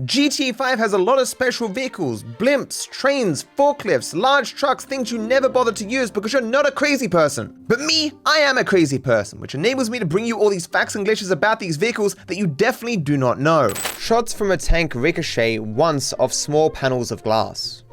GTA 5 has a lot of special vehicles, blimps, trains, forklifts, large trucks, things you never bother to use because you're not a crazy person. But me, I am a crazy person, which enables me to bring you all these facts and glitches about these vehicles that you definitely do not know. Shots from a tank ricochet once off small panels of glass.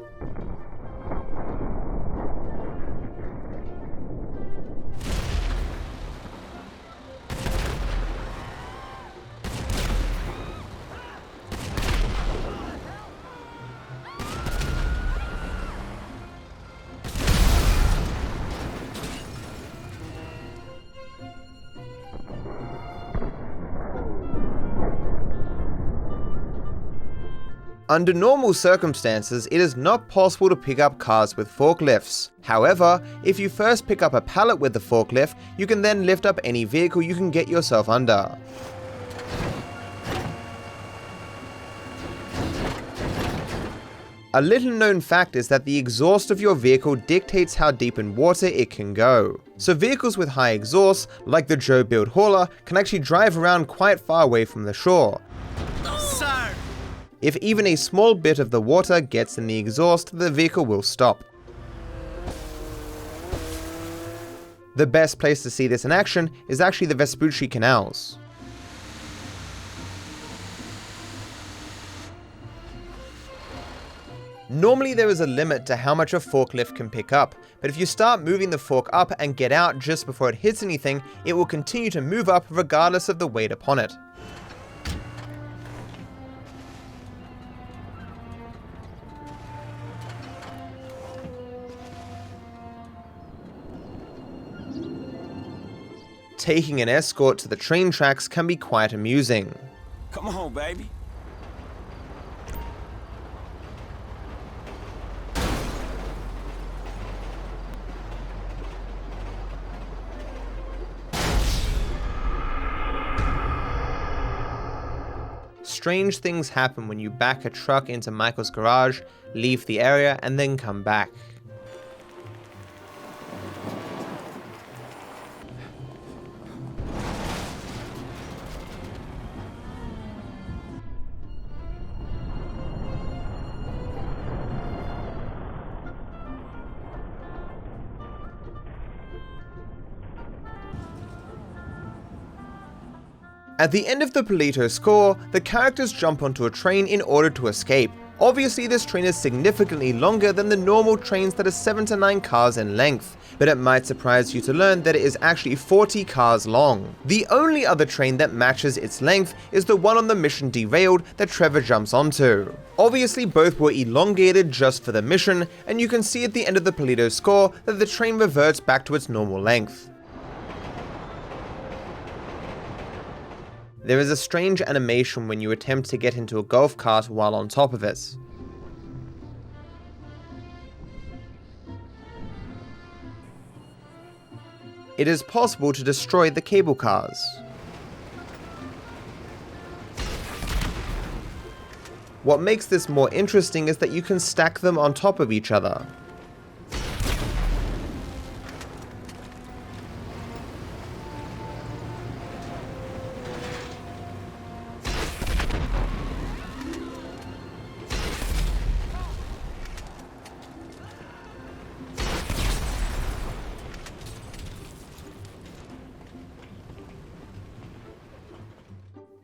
Under normal circumstances, it is not possible to pick up cars with forklifts. However, if you first pick up a pallet with the forklift, you can then lift up any vehicle you can get yourself under. A little known fact is that the exhaust of your vehicle dictates how deep in water it can go. So vehicles with high exhaust, like the Joe Build hauler, can actually drive around quite far away from the shore. If even a small bit of the water gets in the exhaust, the vehicle will stop. The best place to see this in action is actually the Vespucci canals. Normally there is a limit to how much a forklift can pick up, but if you start moving the fork up and get out just before it hits anything, it will continue to move up regardless of the weight upon it. Taking an escort to the train tracks can be quite amusing. Come on, baby. Strange things happen when you back a truck into Michael's garage, leave the area, and then come back. At the end of the Polito score, the characters jump onto a train in order to escape. Obviously this train is significantly longer than the normal trains that are 7 to 9 cars in length, but it might surprise you to learn that it is actually 40 cars long. The only other train that matches its length is the one on the mission Derailed that Trevor jumps onto. Obviously both were elongated just for the mission, and you can see at the end of the Polito score that the train reverts back to its normal length. There is a strange animation when you attempt to get into a golf cart while on top of it. It is possible to destroy the cable cars. What makes this more interesting is that you can stack them on top of each other.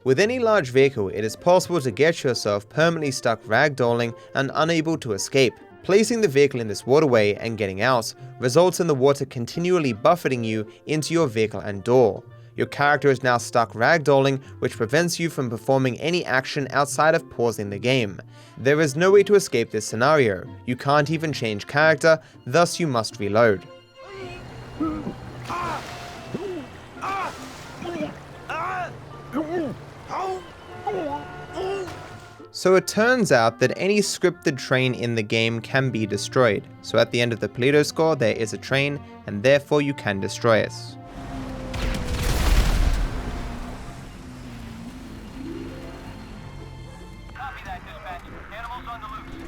With any large vehicle, it is possible to get yourself permanently stuck ragdolling and unable to escape. Placing the vehicle in this waterway and getting out results in the water continually buffeting you into your vehicle and door. Your character is now stuck ragdolling, which prevents you from performing any action outside of pausing the game. There is no way to escape this scenario. You can't even change character, thus you must reload. So it turns out that any scripted train in the game can be destroyed. So at the end of the Polito score there is a train, and therefore you can destroy it. Copy that, dispatch. Animals on the loose.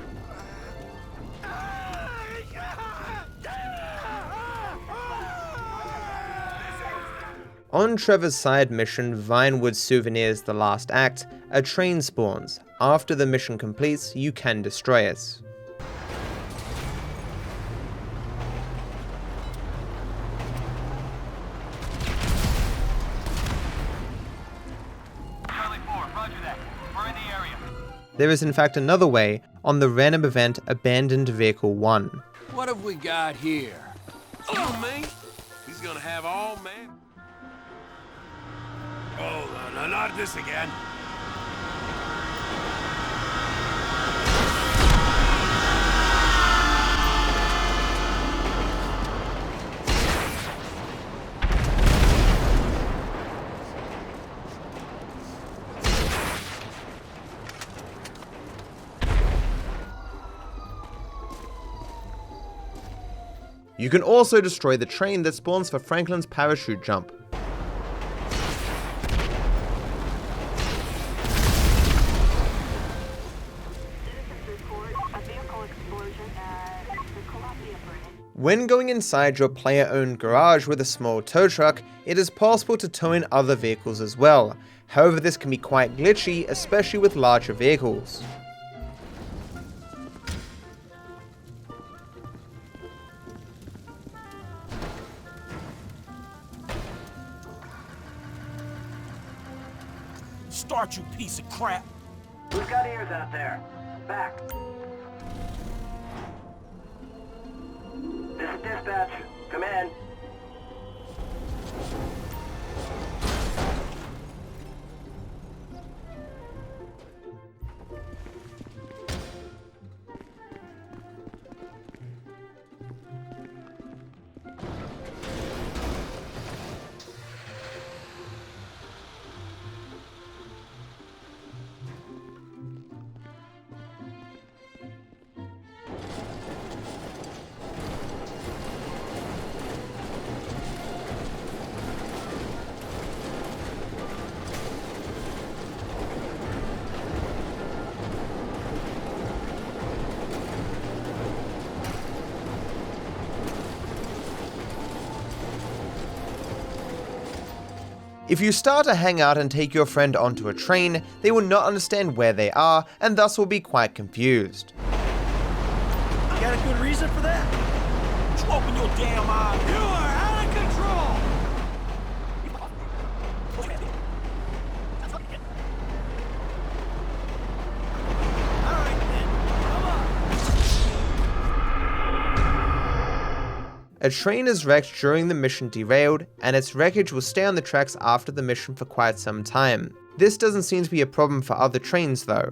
On Trevor's side mission, Vinewood Souvenirs The Last Act, A train spawns. After the mission completes, you can destroy it. Charlie 4, roger that. We're in the area. There is in fact another way on the random event Abandoned Vehicle 1. What have we got here? Oh, me? He's gonna have all man. Oh, no, not this again. You can also destroy the train that spawns for Franklin's parachute jump. When going inside your player-owned garage with a small tow truck, it is possible to tow in other vehicles as well. However, this can be quite glitchy, especially with larger vehicles. Start, you piece of crap! Who's got ears out there? Back. This is dispatch. Come in. If you start to hang out and take your friend onto a train, they will not understand where they are and thus will be quite confused. You got a good reason for that? You open your damn eyes. You are out of control! Alright then, come on! A train is wrecked during the mission derailed, and its wreckage will stay on the tracks after the mission for quite some time. This doesn't seem to be a problem for other trains though.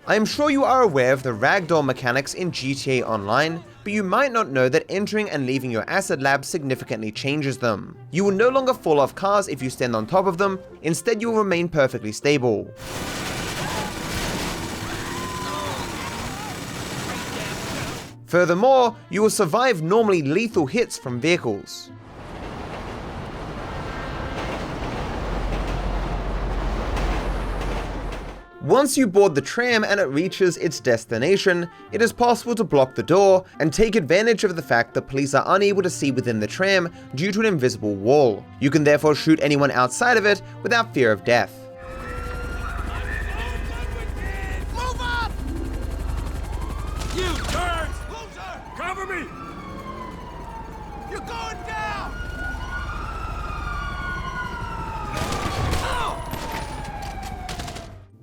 I am sure you are aware of the ragdoll mechanics in GTA Online, but you might not know that entering and leaving your acid lab significantly changes them. You will no longer fall off cars if you stand on top of them, instead you will remain perfectly stable. Furthermore, you will survive normally lethal hits from vehicles. Once you board the tram and it reaches its destination, it is possible to block the door and take advantage of the fact that police are unable to see within the tram due to an invisible wall. You can therefore shoot anyone outside of it without fear of death. Move up! You turds! Loser! Cover me! You're going down!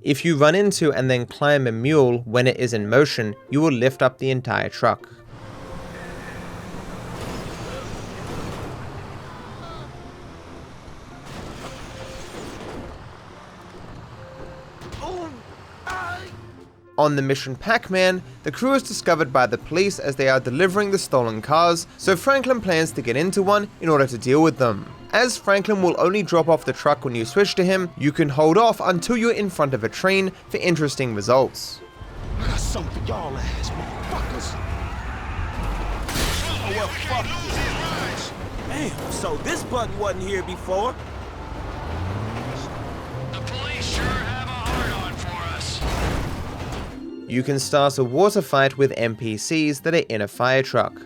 If you run into and then climb a mule when it is in motion, you will lift up the entire truck. On the mission Pac-Man, the crew is discovered by the police as they are delivering the stolen cars, so Franklin plans to get into one in order to deal with them. As Franklin will only drop off the truck when you switch to him, you can hold off until you're in front of a train for interesting results. I got something for y'all ass motherfuckers. Oh, well, fuck this. Damn, so this button wasn't here before. The police sure have a hard-on for us. You can start a water fight with NPCs that are in a fire truck.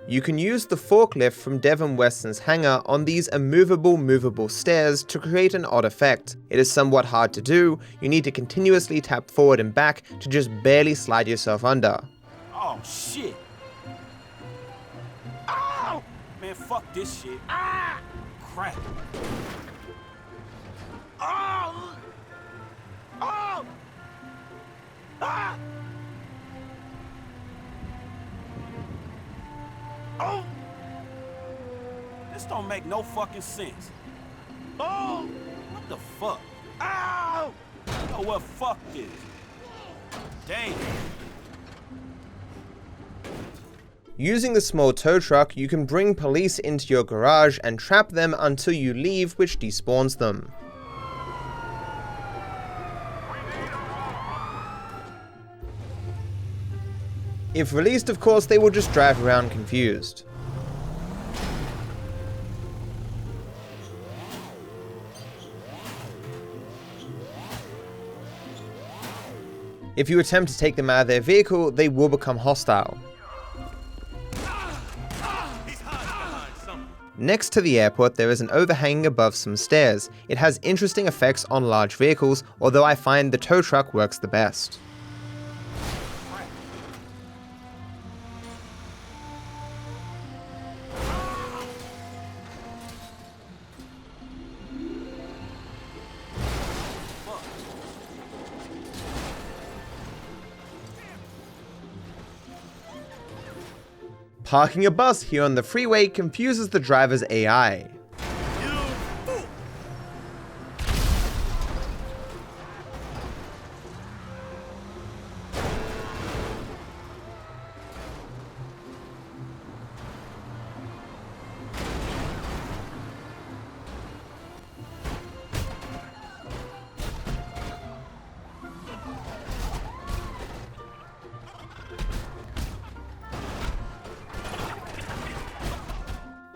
You can use the forklift from Devin Weston's hangar on these immovable movable stairs to create an odd effect. It is somewhat hard to do, you need to continuously tap forward and back to just barely slide yourself under. Oh shit. Ow! Man, fuck this shit. Ah! Crap. Oh! Oh! Ah! Oh! This don't make no fucking sense. Oh! What the fuck? Ow! Oh, well, fuck this. Damn. Using the small tow truck, you can bring police into your garage and trap them until you leave, which despawns them. If released, of course, they will just drive around confused. If you attempt to take them out of their vehicle, they will become hostile. Next to the airport, there is an overhang above some stairs. It has interesting effects on large vehicles, although I find the tow truck works the best. Parking a bus here on the freeway confuses the driver's AI.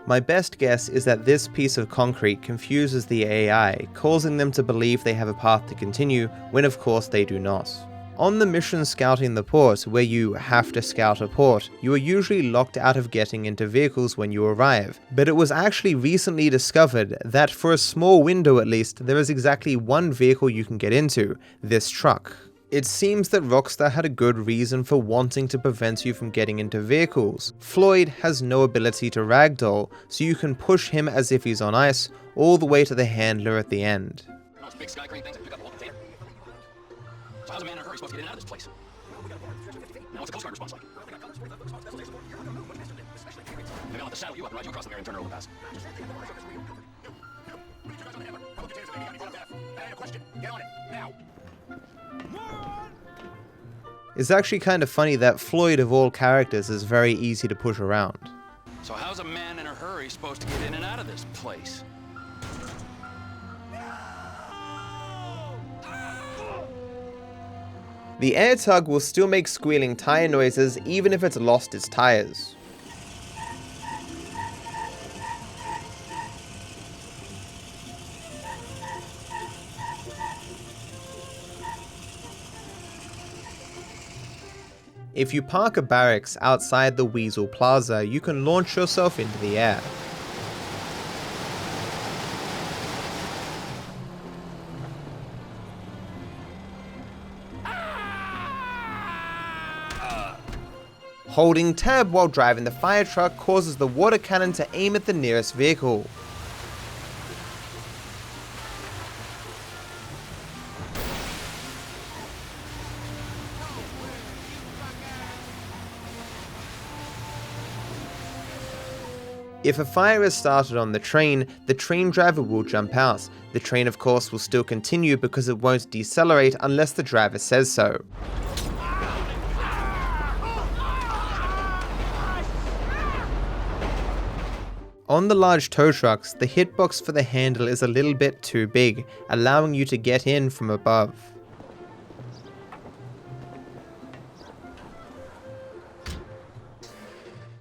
My best guess is that this piece of concrete confuses the AI, causing them to believe they have a path to continue, when of course they do not. On the mission Scouting the Port, where you have to scout a port, you are usually locked out of getting into vehicles when you arrive, but it was actually recently discovered that for a small window at least, there is exactly one vehicle you can get into, this truck. It seems that Rockstar had a good reason for wanting to prevent you from getting into vehicles. Floyd has no ability to ragdoll, so you can push him as if he's on ice, all the way to the handler at the end. Those big sky crane things that pick up a container. So how's a man in a hurry supposed to get in and out of this place? Now what's the Coast Guard response like? Maybe I'll have to saddle you up and ride you across the Marion Turner overpass. Get on it, now! It's actually kind of funny that Floyd of all characters is very easy to push around. So how's a man in a hurry supposed to get in and out of this place? The air tug will still make squealing tire noises even if it's lost its tires. If you park a barracks outside the Weasel Plaza, you can launch yourself into the air. Holding tab while driving the fire truck causes the water cannon to aim at the nearest vehicle. If a fire is started on the train driver will jump out. The train of course will still continue because it won't decelerate unless the driver says so. On the large tow trucks, the hitbox for the handle is a little bit too big, allowing you to get in from above.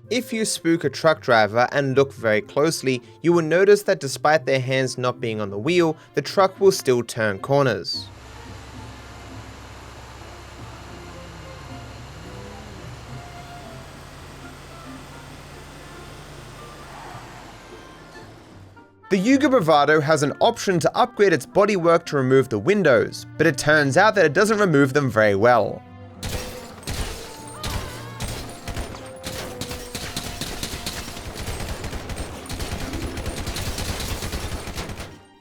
If you spook a truck driver and look very closely, you will notice that despite their hands not being on the wheel, the truck will still turn corners. The Yuga Bravado has an option to upgrade its bodywork to remove the windows, but it turns out that it doesn't remove them very well.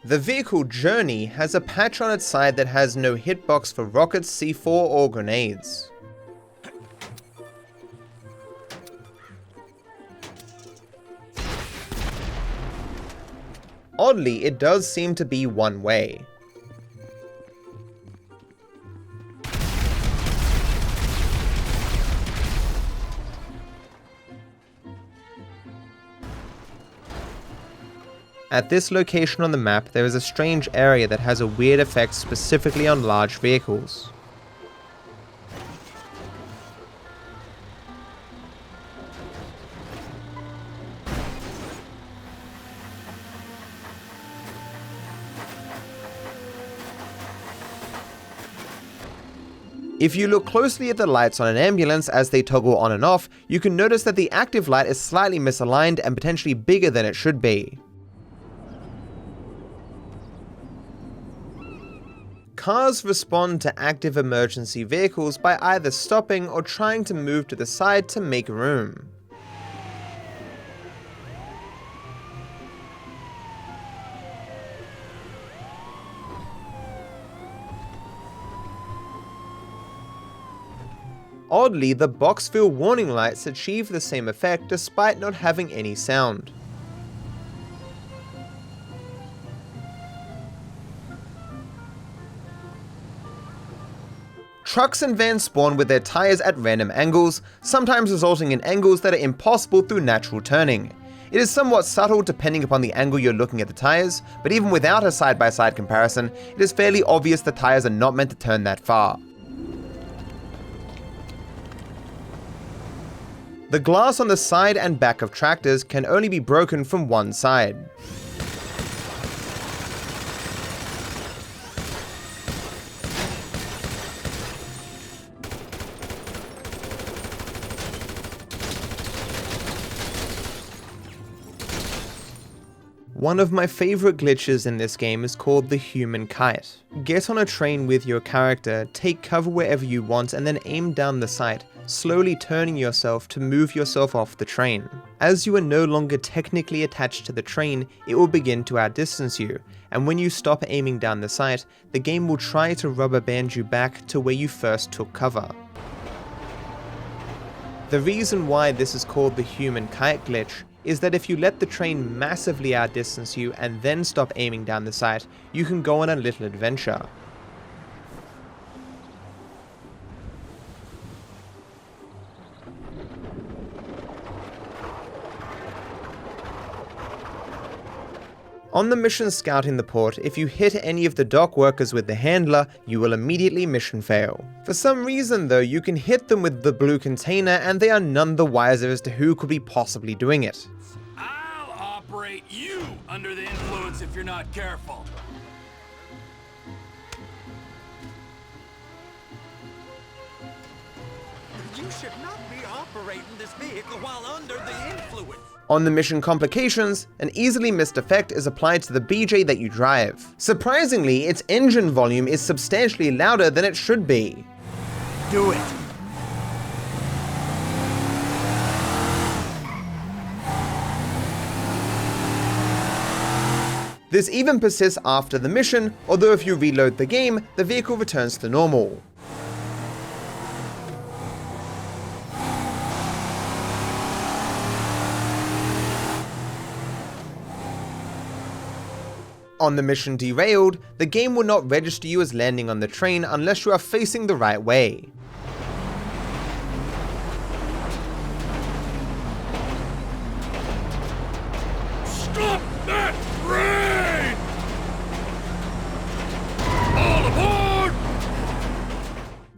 The vehicle Journey has a patch on its side that has no hitbox for rockets, C4 or grenades. Oddly, it does seem to be one way. At this location on the map, there is a strange area that has a weird effect specifically on large vehicles. If you look closely at the lights on an ambulance as they toggle on and off, you can notice that the active light is slightly misaligned and potentially bigger than it should be. Cars respond to active emergency vehicles by either stopping or trying to move to the side to make room. Oddly, the box-fill warning lights achieve the same effect despite not having any sound. Trucks and vans spawn with their tires at random angles, sometimes resulting in angles that are impossible through natural turning. It is somewhat subtle depending upon the angle you're looking at the tires, but even without a side-by-side comparison, it is fairly obvious the tires are not meant to turn that far. The glass on the side and back of tractors can only be broken from one side. One of my favorite glitches in this game is called the human kite. Get on a train with your character, take cover wherever you want, and then aim down the sight, slowly turning yourself to move yourself off the train. As you are no longer technically attached to the train, it will begin to outdistance you, and when you stop aiming down the sight, the game will try to rubber band you back to where you first took cover. The reason why this is called the human kite glitch is that if you let the train massively outdistance you and then stop aiming down the sight, you can go on a little adventure. On the mission scouting the port, if you hit any of the dock workers with the handler, you will immediately mission fail. For some reason though, you can hit them with the blue container and they are none the wiser as to who could be possibly doing it. I'll operate you under the influence if you're not careful. You should not be operating this vehicle while under the influence. On the mission complications, an easily missed effect is applied to the BJ that you drive. Surprisingly, its engine volume is substantially louder than it should be. Do it. This even persists after the mission, although if you reload the game, the vehicle returns to normal. On the mission Derailed, the game will not register you as landing on the train unless you are facing the right way. Stop that train! All aboard!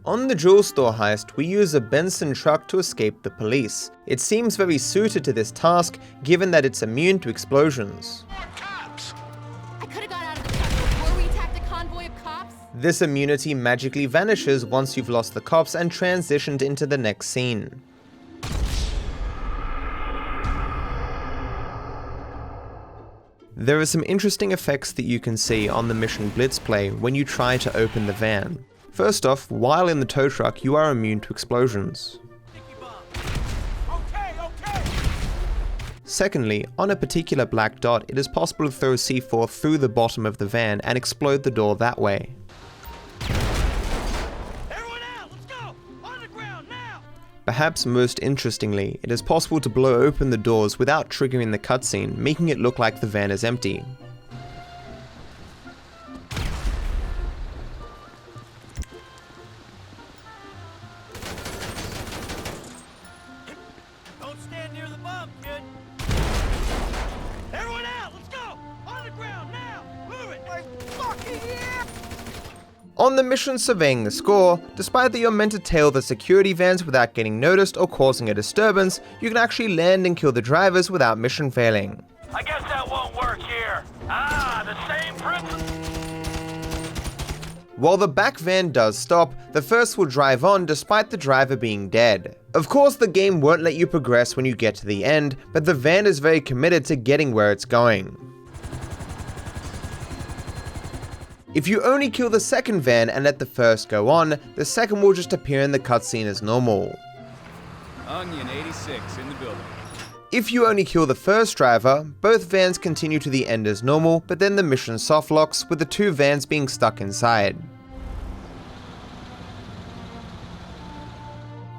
On the jewel store heist, we use a Benson truck to escape the police. It seems very suited to this task, given that it's immune to explosions. I could have got out of the truck before we attacked a convoy of cops. This immunity magically vanishes once you've lost the cops and transitioned into the next scene. There are some interesting effects that you can see on the mission Blitz play when you try to open the van. First off, while in the tow truck, you are immune to explosions. Secondly, on a particular black dot, it is possible to throw C4 through the bottom of the van and explode the door that way. Everyone out! Let's go! On the ground now! Perhaps most interestingly, it is possible to blow open the doors without triggering the cutscene, making it look like the van is empty. Don't stand near the bomb, kid! Everyone out! Let's go! On the ground now! Move it! Like fucking yeah! On the mission Surveying the Score, despite that you're meant to tail the security vans without getting noticed or causing a disturbance, you can actually land and kill the drivers without mission failing. I guess that won't work here. Ah, the same principle. While the back van does stop, the first will drive on despite the driver being dead. Of course, the game won't let you progress when you get to the end, but the van is very committed to getting where it's going. If you only kill the second van and let the first go on, the second will just appear in the cutscene as normal. Onion 86 in the building. If you only kill the first driver, both vans continue to the end as normal, but then the mission softlocks, with the two vans being stuck inside.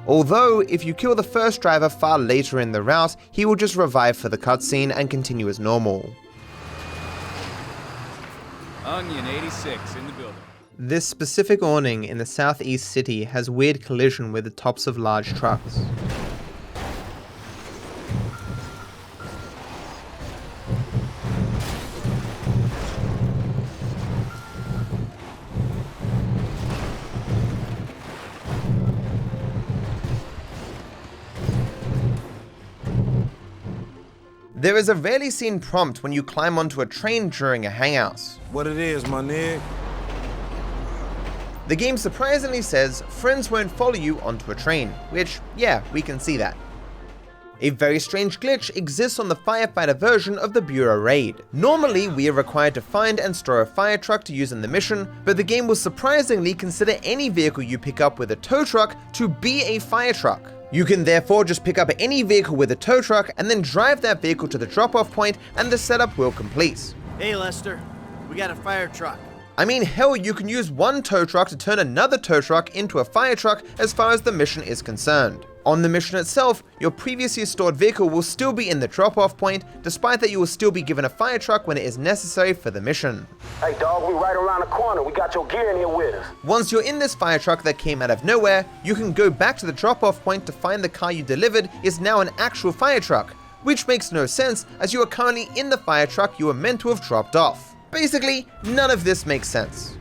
Although, if you kill the first driver far later in the route, he will just revive for the cutscene and continue as normal. Onion 86 in the building. This specific awning in the southeast city has weird collision with the tops of large trucks. There is a rarely seen prompt when you climb onto a train during a hangout. What it is, my nigga? The game surprisingly says friends won't follow you onto a train, which, yeah, we can see that. A very strange glitch exists on the firefighter version of the Bureau Raid. Normally, we are required to find and store a fire truck to use in the mission, but the game will surprisingly consider any vehicle you pick up with a tow truck to be a fire truck. You can therefore just pick up any vehicle with a tow truck and then drive that vehicle to the drop-off point and the setup will complete. Hey Lester, we got a fire truck. I mean, hell, you can use one tow truck to turn another tow truck into a fire truck as far as the mission is concerned. On the mission itself, your previously stored vehicle will still be in the drop-off point, despite that you will still be given a fire truck when it is necessary for the mission. Hey dog, we right around the corner. We got your gear in here with us. Once you're in this fire truck that came out of nowhere, you can go back to the drop-off point to find the car you delivered is now an actual fire truck, which makes no sense as you are currently in the fire truck you were meant to have dropped off. Basically, none of this makes sense.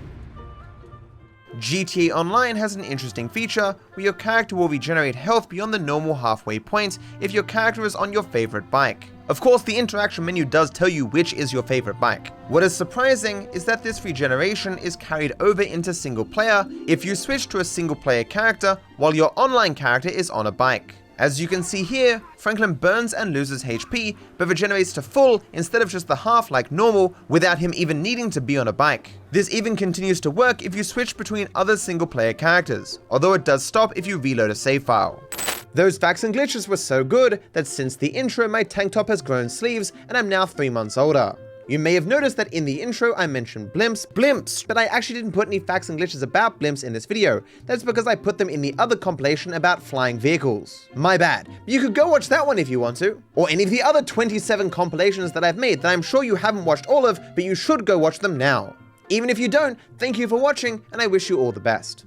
GTA Online has an interesting feature where your character will regenerate health beyond the normal halfway point if your character is on your favorite bike. Of course, the interaction menu does tell you which is your favorite bike. What is surprising is that this regeneration is carried over into single player if you switch to a single player character while your online character is on a bike. As you can see here, Franklin burns and loses HP, but regenerates to full instead of just the half like normal without him even needing to be on a bike. This even continues to work if you switch between other single player characters, although it does stop if you reload a save file. Those facts and glitches were so good that since the intro my tank top has grown sleeves and I'm now 3 months older. You may have noticed that in the intro I mentioned blimps, but I actually didn't put any facts and glitches about blimps in this video. That's because I put them in the other compilation about flying vehicles. My bad. You could go watch that one if you want to, or any of the other 27 compilations that I've made that I'm sure you haven't watched all of, but you should go watch them now. Even if you don't, thank you for watching, and I wish you all the best.